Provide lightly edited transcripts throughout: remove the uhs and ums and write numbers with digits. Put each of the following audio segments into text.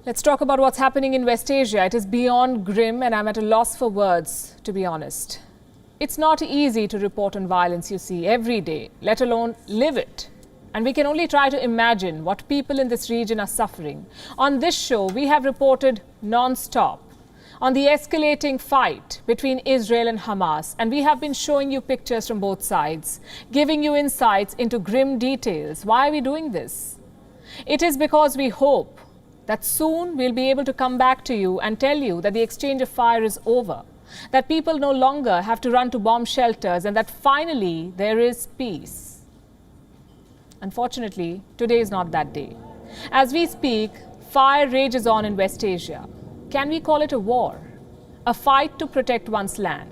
Let's talk about what's happening in West Asia. It is beyond grim, and I'm at a loss for words, to be honest. It's not easy to report on violence you see every day, let alone live it. And we can only try to imagine what people in this region are suffering. On this show, we have reported non-stop on the escalating fight between Israel and Hamas. And we have been showing you pictures from both sides, giving you insights into grim details. Why are we doing this? It is because we hope that soon we'll be able to come back to you and tell you that the exchange of fire is over, that people no longer have to run to bomb shelters, and that finally there is peace. Unfortunately, today is not that day. As we speak, fire rages on in West Asia. Can we call it a war? A fight to protect one's land?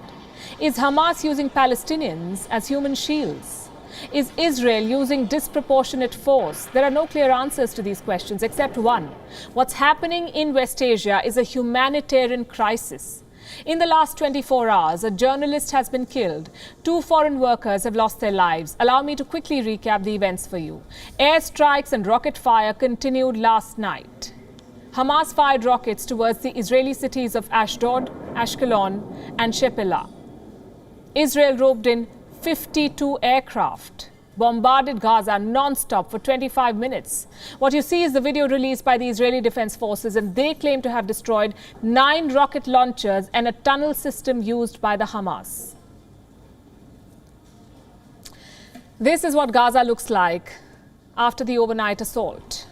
Is Hamas using Palestinians as human shields? Is Israel using disproportionate force? There are no clear answers to these questions except one. What's happening in West Asia is a humanitarian crisis. In the last 24 hours, a journalist has been killed. 2 foreign workers have lost their lives. Allow me to quickly recap the events for you. Airstrikes and rocket fire continued last night. Hamas fired rockets towards the Israeli cities of Ashdod, Ashkelon, and Shephelah. Israel roped in 52 aircraft, bombarded Gaza non-stop for 25 minutes. What you see is the video released by the Israeli Defense Forces, and they claim to have destroyed 9 rocket launchers and a tunnel system used by the Hamas. This is what Gaza looks like after the overnight assault.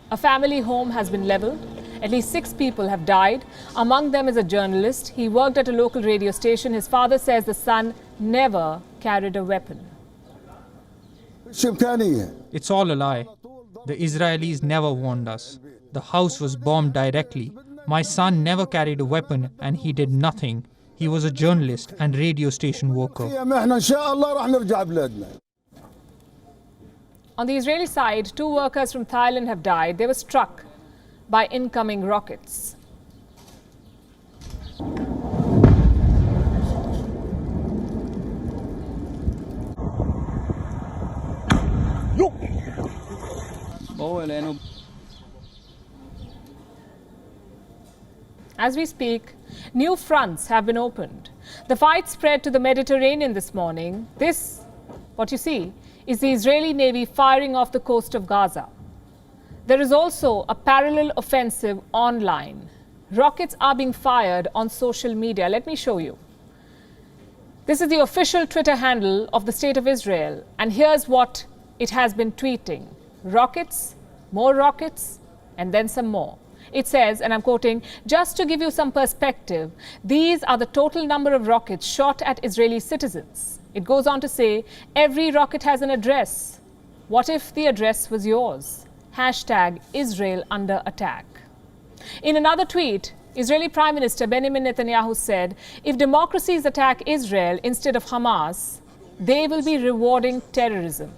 A family home has been leveled. At least 6 people have died. Among them is a journalist. He worked at a local radio station. His father says the son never carried a weapon. It's all a lie. The Israelis never warned us. The house was bombed directly. My son never carried a weapon and he did nothing. He was a journalist and radio station worker. On the Israeli side, 2 workers from Thailand have died. They were struck by incoming rockets. As we speak, new fronts have been opened. The fight spread to the Mediterranean this morning. This, what you see, is the Israeli Navy firing off the coast of Gaza. There is also a parallel offensive online. Rockets are being fired on social media. Let me show you. This is the official Twitter handle of the State of Israel, and here's what it has been tweeting. Rockets, more rockets, and then some more. It says, and I'm quoting, "Just to give you some perspective, these are the total number of rockets shot at Israeli citizens." It goes on to say, every rocket has an address. What if the address was yours? Hashtag Israel under attack. In another tweet, Israeli Prime Minister Benjamin Netanyahu said, if democracies attack Israel instead of Hamas, they will be rewarding terrorism.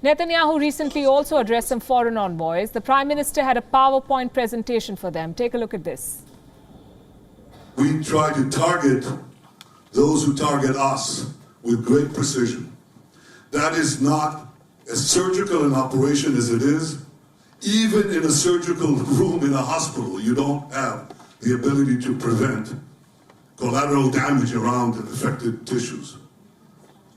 Netanyahu recently also addressed some foreign envoys. The Prime Minister had a PowerPoint presentation for them. Take a look at this. We try to target those who target us with great precision. That is not as surgical an operation as it is. Even in a surgical room in a hospital, you don't have the ability to prevent collateral damage around affected tissues.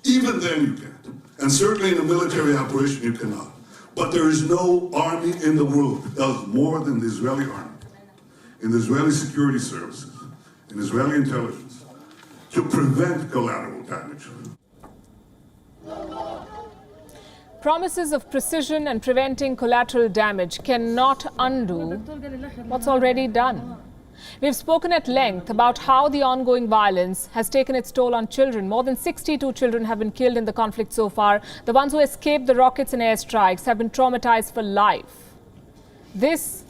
Even then you can't. And certainly in a military operation you cannot. But there is no army in the world that does more than the Israeli army, in the Israeli security services, in Israeli intelligence, to prevent collateral damage. Promises of precision and preventing collateral damage cannot undo what's already done. We've spoken at length about how the ongoing violence has taken its toll on children. More than 62 children have been killed in the conflict so far. The ones who escaped the rockets and airstrikes have been traumatized for life. This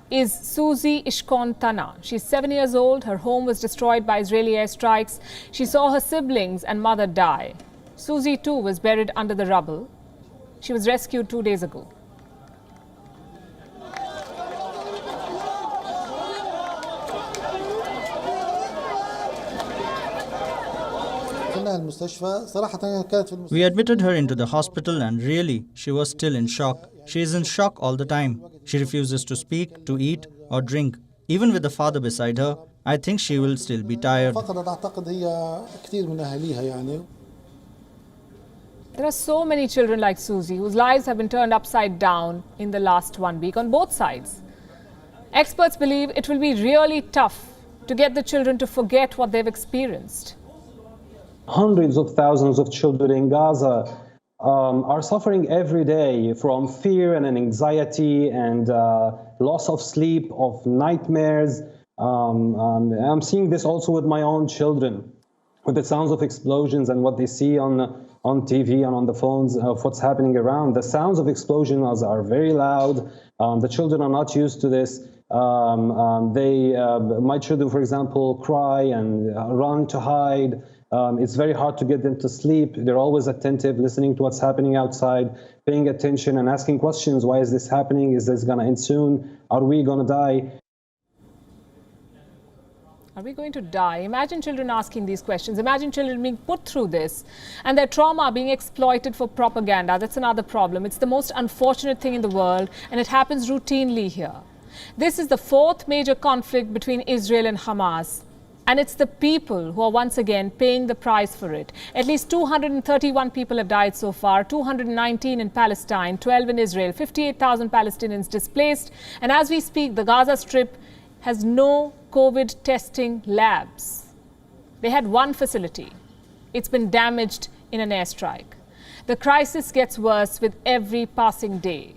is Susie Ishkon Tana. She's 7 years old. Her home was destroyed by Israeli airstrikes. She saw her siblings and mother die. Susie too was buried under the rubble. She was rescued 2 days ago. We admitted her into the hospital and really, she was still in shock. She is in shock all the time. She refuses to speak, to eat, or drink. Even with the father beside her, I think she will still be tired. فقدت أعتقد هي كثير من أهاليها يعني. There are so many children like Susie whose lives have been turned upside down in the last 1 week on both sides. Experts believe it will be really tough to get the children to forget what they've experienced. Hundreds of thousands of children in Gaza are suffering every day from fear and anxiety and loss of sleep, of nightmares. I'm seeing this also with my own children, with the sounds of explosions and what they see on TV and on the phones of what's happening around. The sounds of explosions are very loud. The children are not used to this. My children, for example, cry and run to hide. It's very hard to get them to sleep. They're always attentive, listening to what's happening outside, paying attention and asking questions. Why is this happening? Is this going to end soon? Are we going to die? Are we going to die? Imagine children asking these questions. Imagine children being put through this and their trauma being exploited for propaganda. That's another problem. It's the most unfortunate thing in the world, and it happens routinely here. This is the fourth major conflict between Israel and Hamas, and it's the people who are once again paying the price for it. At least 231 people have died so far, 219 in Palestine, 12 in Israel, 58,000 Palestinians displaced. And as we speak, the Gaza Strip has no COVID testing labs. They had one facility. It's been damaged in an airstrike. The crisis gets worse with every passing day.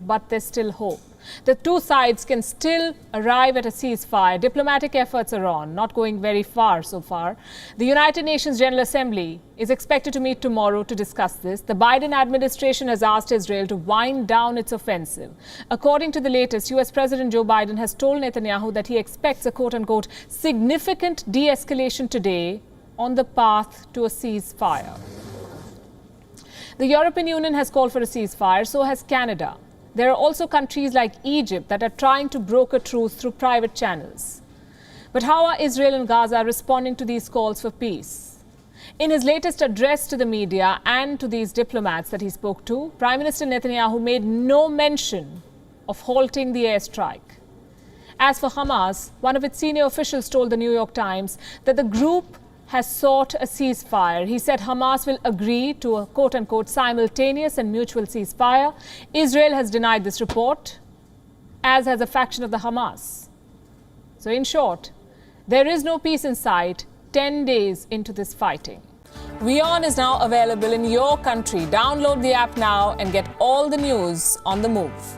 But there's still hope. The two sides can still arrive at a ceasefire. Diplomatic efforts are on, not going very far so far. The United Nations General Assembly is expected to meet tomorrow to discuss this. The Biden administration has asked Israel to wind down its offensive. According to the latest, US President Joe Biden has told Netanyahu that he expects a quote-unquote significant de-escalation today on the path to a ceasefire. The European Union has called for a ceasefire, so has Canada. There are also countries like Egypt that are trying to broker truce through private channels. But how are Israel and Gaza responding to these calls for peace? In his latest address to the media and to these diplomats that he spoke to, Prime Minister Netanyahu made no mention of halting the airstrike. As for Hamas, one of its senior officials told the New York Times that the group has sought a ceasefire. He said Hamas will agree to a quote-unquote simultaneous and mutual ceasefire. Israel has denied this report, as has a faction of the Hamas. So in short, there is no peace in sight 10 days into this fighting. WION is now available in your country. Download the app now and get all the news on the move.